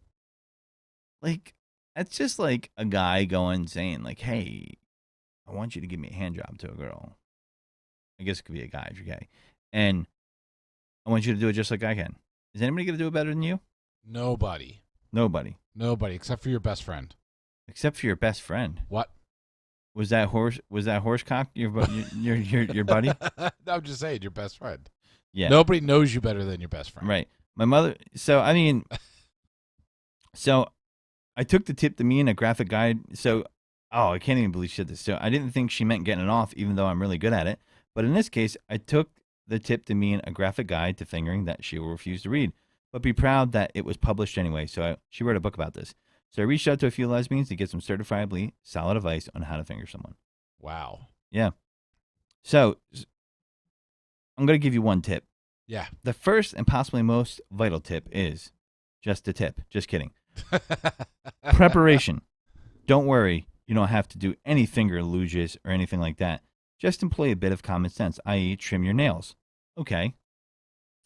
like that's just like a guy saying like, "Hey, I want you to give me a hand job to a girl." I guess it could be a guy if you're gay. And I want you to do it just like I can. Is anybody going to do it better than you? Nobody, except for your best friend. Except for your best friend. What? Was that horsecock your buddy? No, I'm just saying, your best friend. Yeah. Nobody knows you better than your best friend. Right. My mother. So I mean, I took the tip to me in a graphic guide. So Oh, I can't even believe she did this. So I didn't think she meant getting it off, even though I'm really good at it. But in this case, I took the tip to mean a graphic guide to fingering that she will refuse to read, but be proud that it was published anyway. So she wrote a book about this. So I reached out to a few lesbians to get some certifiably solid advice on how to finger someone. Wow. Yeah. So I'm going to give you one tip. Yeah. The first and possibly most vital tip is just a tip. Just kidding. Preparation. Don't worry. You don't have to do any finger luges or anything like that. Just employ a bit of common sense, i.e. trim your nails. Okay.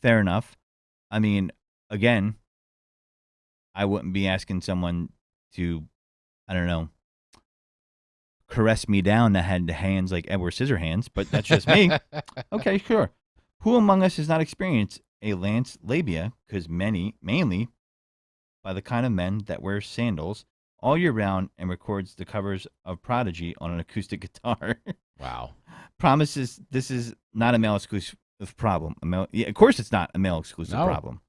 Fair enough. I mean, again, I wouldn't be asking someone to, I don't know, caress me down that had hands like Edward Scissorhands, but that's just me. Okay, sure. Who among us has not experienced a lance labia? Because mainly by the kind of men that wear sandals all year round and records the covers of Prodigy on an acoustic guitar. Wow. Promises this is not a male exclusive problem. Of course it's not a male exclusive problem.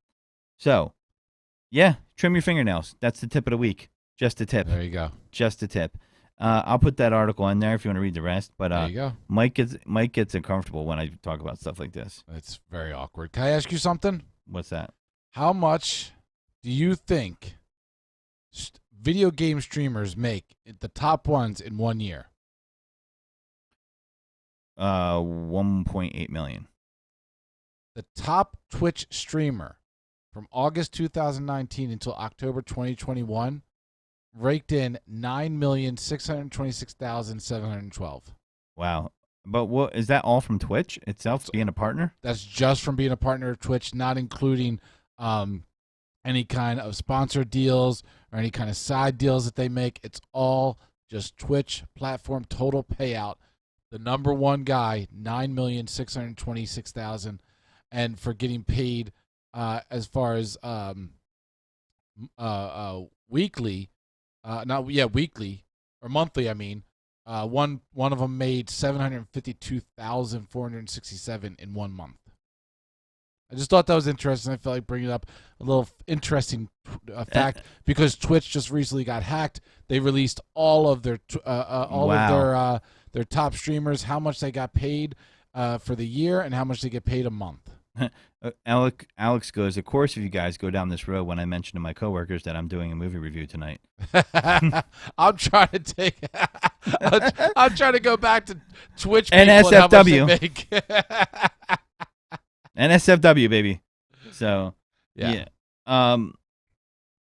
So, yeah, trim your fingernails. That's the tip of the week. Just a tip. There you go. Just a tip. I'll put that article in there if you want to read the rest. But there you go. Mike gets uncomfortable when I talk about stuff like this. It's very awkward. Can I ask you something? What's that? How much do you think video game streamers make the top ones in 1 year? 1.8 million. The top Twitch streamer from August 2019 until October 2021 raked in 9,626,712. Wow. But what is that all from Twitch itself, being a partner? That's just from being a partner of Twitch, not including any kind of sponsored deals or any kind of side deals that they make. It's all just Twitch platform total payout. The number one guy, 9,626,000, and for getting paid as far as weekly, weekly or monthly. I mean, one of them made 752,467 in 1 month. I just thought that was interesting. I felt like bringing up a little interesting fact because Twitch just recently got hacked. They released all of their of their top streamers, how much they got paid for the year, and how much they get paid a month. Alex goes, of course, if you guys go down this road when I mentioned to my coworkers that I'm doing a movie review tonight. I'm trying to take. I'm trying to go back to Twitch. NSFW. NSFW, baby. So yeah.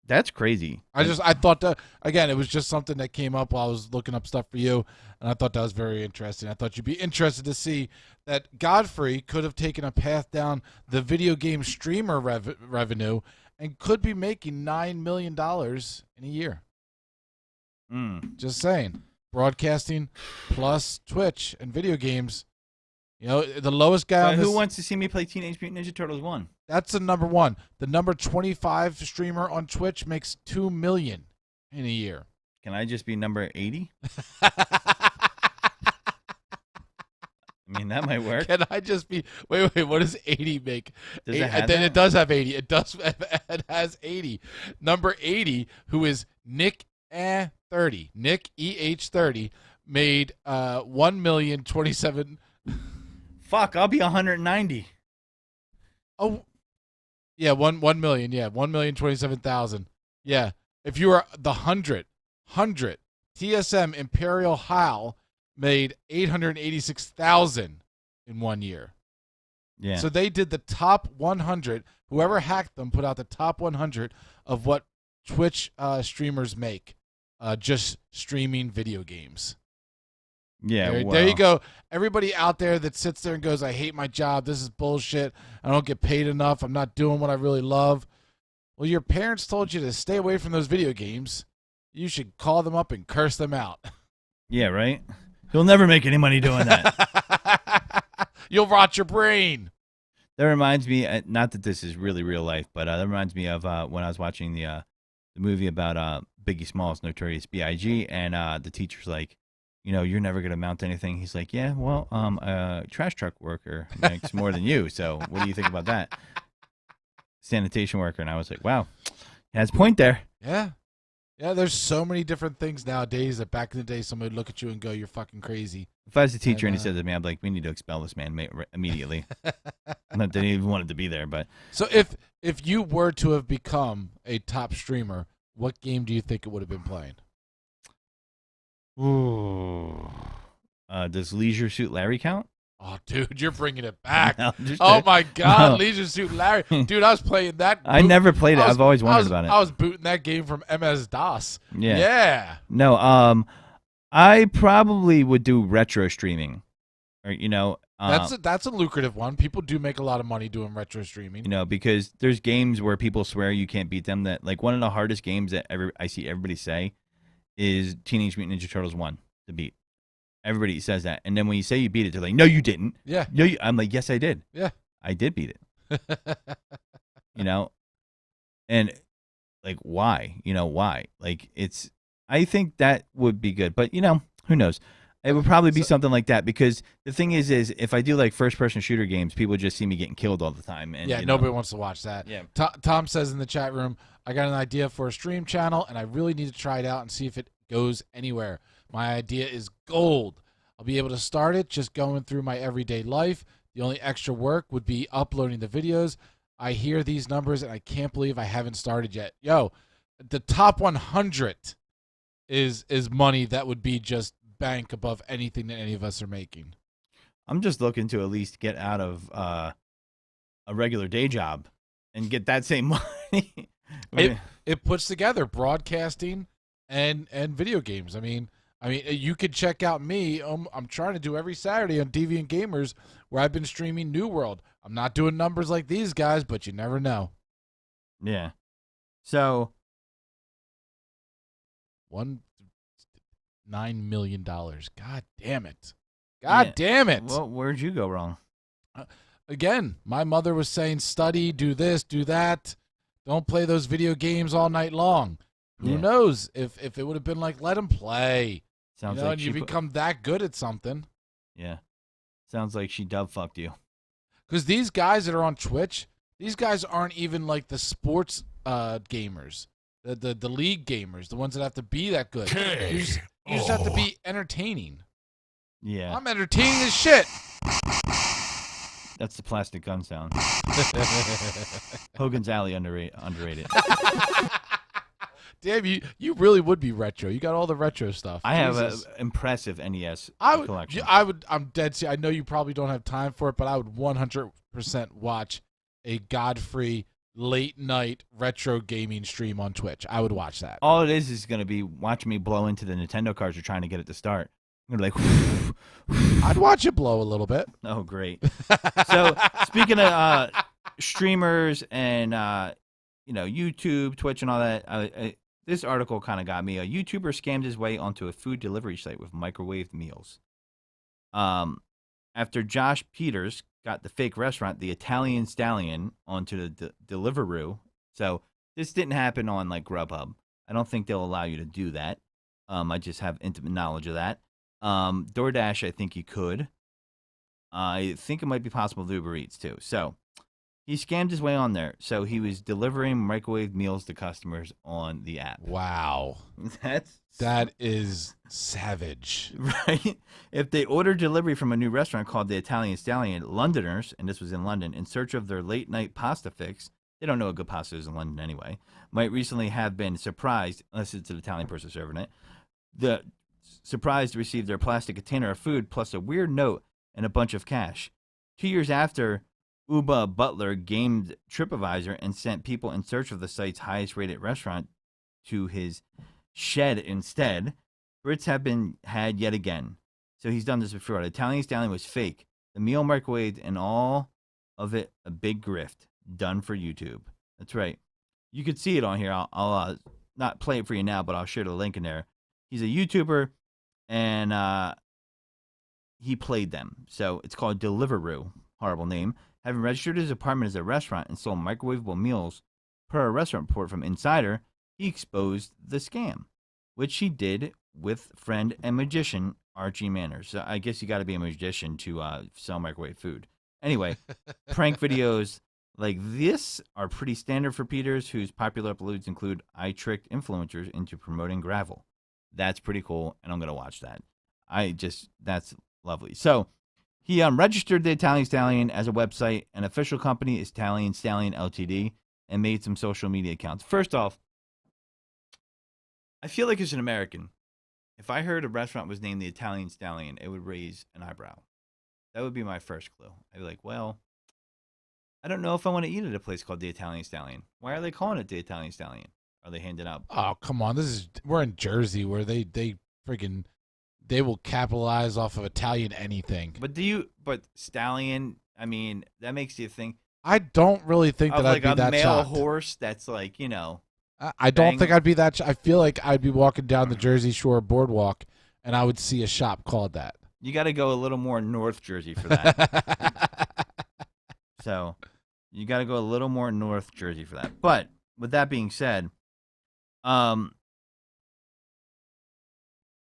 That's crazy. I thought that, again, it was just something that came up while I was looking up stuff for you, and I thought that was very interesting. I thought you'd be interested to see that Godfrey could have taken a path down the video game streamer revenue and could be making $9 million in a year. Just saying. Broadcasting plus Twitch and video games. You know, the lowest guy on this... Who wants to see me play Teenage Mutant Ninja Turtles 1? That's the number one. The number 25 streamer on Twitch makes $2 million in a year. Can I just be number 80? I mean, that might work. Can I just be... Wait, what does 80 make? Does it have then that? It does have 80. It has 80. Number 80, who is Nick 30. Nick EH30 made $1,027,000. Fuck, I'll be 190. Oh, yeah, 1 million. Yeah, 1,027,000. Yeah, if you were the 100, TSM Imperial Hal made 886,000 in 1 year. Yeah. So they did the top 100. Whoever hacked them put out the top 100 of what Twitch streamers make, just streaming video games. Yeah, there you go. Everybody out there that sits there and goes, I hate my job. This is bullshit. I don't get paid enough. I'm not doing what I really love. Well, your parents told you to stay away from those video games. You should call them up and curse them out. Yeah, right? You'll never make any money doing that. You'll rot your brain. That reminds me, not that this is really real life, but that reminds me of when I was watching the movie about Biggie Smalls, Notorious B.I.G., and the teacher's like, you know, you're never going to mount anything. He's like, yeah, well, a trash truck worker makes more than you. So what do you think about that? Sanitation worker. And I was like, wow, he has a point there. Yeah. Yeah, there's so many different things nowadays that back in the day somebody would look at you and go, "You're fucking crazy." If I was a teacher and he said to me, I'd be like, "We need to expel this man immediately." Not that he even wanted to be there, but So if you were to have become a top streamer, what game do you think it would have been playing? ooh, does Leisure Suit Larry count? Oh, dude, you're bringing it back. No, just Oh kidding. my God, No. Leisure Suit Larry, dude, I was playing that. I never played it. I've always wondered about it. I was booting that game from MS-DOS. Yeah. Yeah. No, I probably would do retro streaming, or That's a lucrative one. People do make a lot of money doing retro streaming. because there's games where people swear you can't beat them. That like one of the hardest games that I see everybody say is Teenage Mutant Ninja Turtles 1 to beat. Everybody says that, and then when you say you beat it, they're like, "No, you didn't." Yeah. No, I'm like, "Yes, I did. Yeah. I did beat it." And like, why? Why? Like, I think that would be good, but who knows? It would probably be something like that because the thing is if I do like first-person shooter games, people just see me getting killed all the time. And yeah, nobody wants to watch that. Yeah. Tom says in the chat room, I got an idea for a stream channel, and I really need to try it out and see if it goes anywhere. My idea is gold. I'll be able to start it just going through my everyday life. The only extra work would be uploading the videos. I hear these numbers, and I can't believe I haven't started yet. Yo, the top 100 is money that would be just bank above anything that any of us are making. I'm just looking to at least get out of a regular day job and get that same money. It puts together broadcasting and video games. I mean, you could check out me. I'm trying to do every Saturday on Deviant Gamers where I've been streaming New World. I'm not doing numbers like these guys, but you never know. Yeah. So $9 million. God damn it. God damn it. Well, where'd you go wrong? Again, my mother was saying, study, do this, do that. Don't play those video games all night long. Who knows if it would have been like, let him play. Sounds like and you become that good at something. Yeah. Sounds like she dub fucked you. Because these guys that are on Twitch, these guys aren't even like the sports gamers, the league gamers, the ones that have to be that good. You just have to be entertaining. Yeah. I'm entertaining as shit. That's the plastic gun sound. Hogan's Alley underrated. Damn, you really would be retro. You got all the retro stuff. I have an Jesus. impressive NES collection. I'm dead serious. I know you probably don't have time for it, but I would 100% watch a Godfrey late night retro gaming stream on Twitch. I would watch that. All it is going to be watching me blow into the Nintendo cards you're trying to get it to start. I'm going to be like, I'd watch it blow a little bit. Oh, great. So speaking of streamers and, YouTube, Twitch and all that, this article kind of got me. A YouTuber scammed his way onto a food delivery site with microwaved meals. After Josh Peters got the fake restaurant, the Italian Stallion, onto the Deliveroo. So this didn't happen on like Grubhub. I don't think they'll allow you to do that. I just have intimate knowledge of that. DoorDash, I think you could. I think it might be possible to Uber Eats too. So he scammed his way on there. So he was delivering microwave meals to customers on the app. Wow. That is savage. Right? If they ordered delivery from a new restaurant called the Italian Stallion, Londoners, and this was in London, in search of their late night pasta fix, they don't know what good pasta is in London anyway, might recently have been surprised, unless it's an Italian person serving it, surprised to receive their plastic container of food plus a weird note and a bunch of cash. 2 years after, Uba Butler gamed TripAdvisor and sent people in search of the site's highest-rated restaurant to his shed instead. Brits have been had yet again. So he's done this before. The Italian Stallion was fake. The meal microwaved and all of it a big grift done for YouTube. That's right. You could see it on here. I'll not play it for you now, but I'll share the link in there. He's a YouTuber, and he played them. So it's called Deliveroo. Horrible name. Having registered his apartment as a restaurant and sold microwavable meals per a restaurant report from Insider, he exposed the scam, which he did with friend and magician Archie Manners. So I guess you got to be a magician to sell microwave food. Anyway, prank videos like this are pretty standard for Peters, whose popular uploads include "I tricked influencers into promoting gravel." That's pretty cool, and I'm gonna watch that. That's lovely. So he registered the Italian Stallion as a website. An official company is Italian Stallion Ltd. and made some social media accounts. First off, I feel like as an American, if I heard a restaurant was named the Italian Stallion, it would raise an eyebrow. That would be my first clue. I'd be like, well, I don't know if I want to eat at a place called the Italian Stallion. Why are they calling it the Italian Stallion? Are they handing out? Oh, come on. We're in Jersey where they freaking they will capitalize off of Italian anything. But stallion, I mean, that makes you think. I don't really think that I'd be that shocked. Like a male horse that's like, you know. I don't think I'd be that. I feel like I'd be walking down the Jersey Shore boardwalk and I would see a shop called that. You got to go a little more North Jersey for that. So you got to go a little more North Jersey for that. But with that being said,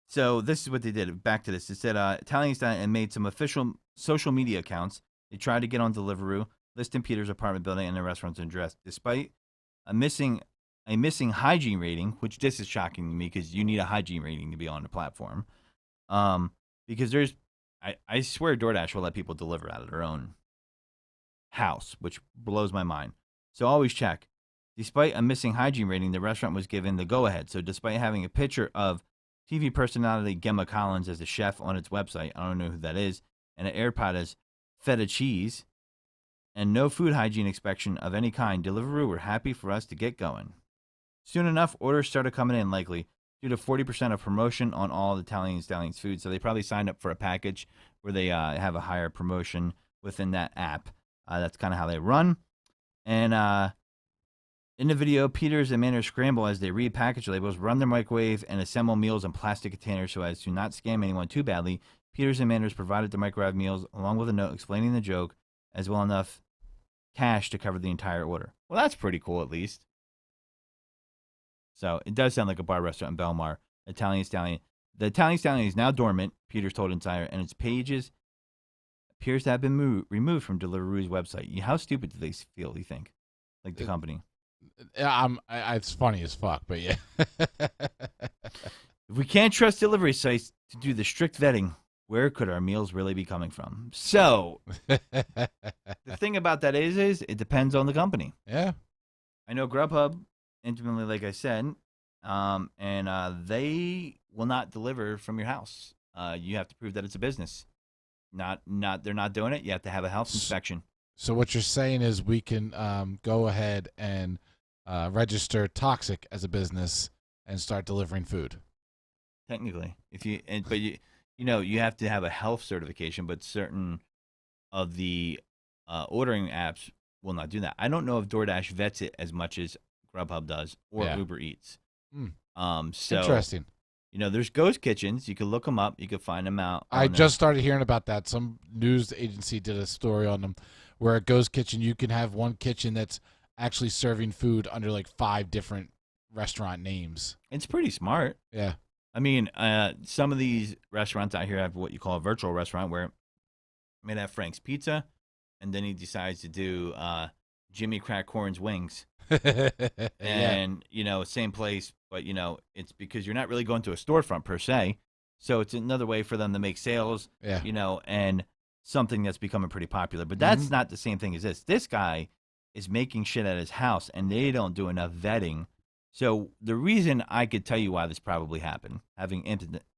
so this is what they did. Back to this. It said Italian Stallion and made some official social media accounts. They tried to get on Deliveroo, listing Peter's apartment building and the restaurant's address. Despite a missing hygiene rating, which this is shocking to me because you need a hygiene rating to be on the platform. Because I swear DoorDash will let people deliver out of their own house, which blows my mind. So always check. Despite a missing hygiene rating, the restaurant was given the go-ahead. So despite having a picture of TV personality Gemma Collins as a chef on its website, I don't know who that is, and an AirPod as feta cheese, and no food hygiene inspection of any kind, Deliveroo were happy for us to get going. Soon enough, orders started coming in, likely due to 40% of promotion on all Italian Stallion's food. So they probably signed up for a package where they have a higher promotion within that app. That's kind of how they run. And in the video, Peters and Manners scramble as they repackage labels, run their microwave, and assemble meals in plastic containers so as to not scam anyone too badly. Peters and Manners provided the microwave meals along with a note explaining the joke, as well enough cash to cover the entire order. Well, that's pretty cool, at least. So it does sound like a bar restaurant in Belmar. Italian Stallion. The Italian Stallion is now dormant, Peters told Insider, and its pages appears to have been removed from Deliveroo's website. How stupid do they feel, you think? Like the company? It's funny as fuck, but yeah. If we can't trust delivery sites to do the strict vetting, where could our meals really be coming from? So the thing about that is it depends on the company. Yeah. I know Grubhub, intimately, like I said, and they will not deliver from your house. You have to prove that it's a business. They're not doing it. You have to have a health inspection. So what you're saying is we can go ahead and register Toxic as a business and start delivering food. Technically, you have to have a health certification, but certain of the ordering apps will not do that. I don't know if DoorDash vets it as much as Grubhub does or Uber Eats. So interesting. There's ghost kitchens. You can look them up. You can find them out. I just started hearing about that. Some news agency did a story on them where a ghost kitchen, you can have one kitchen that's actually serving food under like 5 different restaurant names. It's pretty smart. Yeah. I mean, some of these restaurants out here have what you call a virtual restaurant where you may have Frank's Pizza, and then he decides to do Jimmy Crack Corn's Wings. And, same place, but, it's because you're not really going to a storefront per se. So it's another way for them to make sales, and something that's becoming pretty popular. But that's not the same thing as this. This guy is making shit at his house, and they don't do enough vetting. So the reason I could tell you why this probably happened, having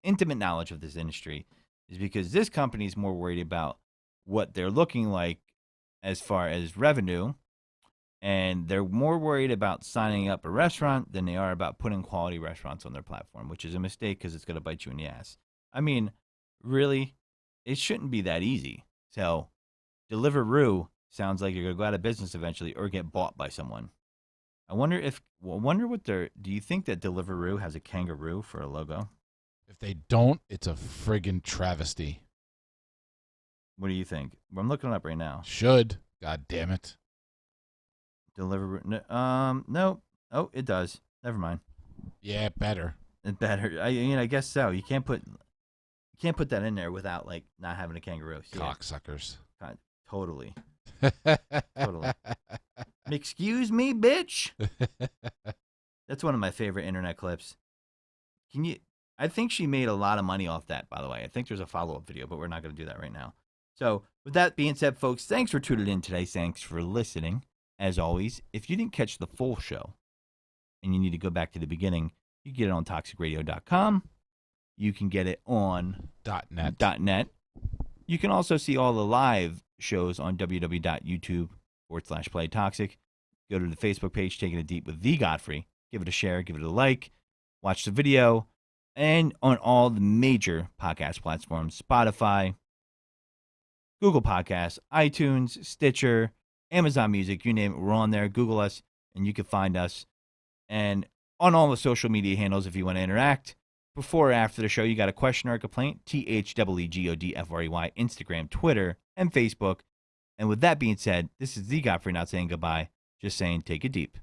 intimate knowledge of this industry, is because this company is more worried about what they're looking like as far as revenue, and they're more worried about signing up a restaurant than they are about putting quality restaurants on their platform, which is a mistake because it's going to bite you in the ass. I mean, really, it shouldn't be that easy. So Deliveroo sounds like you're going to go out of business eventually or get bought by someone. I wonder do you think that Deliveroo has a kangaroo for a logo? If they don't, it's a friggin' travesty. What do you think? I'm looking it up right now. Should. God damn it. Deliveroo. No. Oh, it does. Never mind. Yeah, better. It better. I guess so. You can't put that in there without like not having a kangaroo. So, cocksuckers. God, totally. Totally. Excuse me, bitch. That's one of my favorite internet clips. I think she made a lot of money off that, by the way. I think there's a follow-up video, but we're not going to do that right now. So with that being said, folks, thanks for tuning in today. Thanks for listening. As always, if you didn't catch the full show and you need to go back to the beginning, you can get it on toxicradio.com. You can get it on .net. You can also see all the live shows on www.youtube.com/playtoxic. Go to the Facebook page, Taking It Deep with the Godfrey. Give it a share, give it a like, watch the video, and on all the major podcast platforms, Spotify, Google Podcasts, iTunes, Stitcher, Amazon Music, you name it, we're on there. Google us, and you can find us. And on all the social media handles, if you want to interact, before or after the show, you got a question or a complaint, THEEGODFREY, Instagram, Twitter, and Facebook. And with that being said, this is the Godfrey not saying goodbye, just saying take it deep.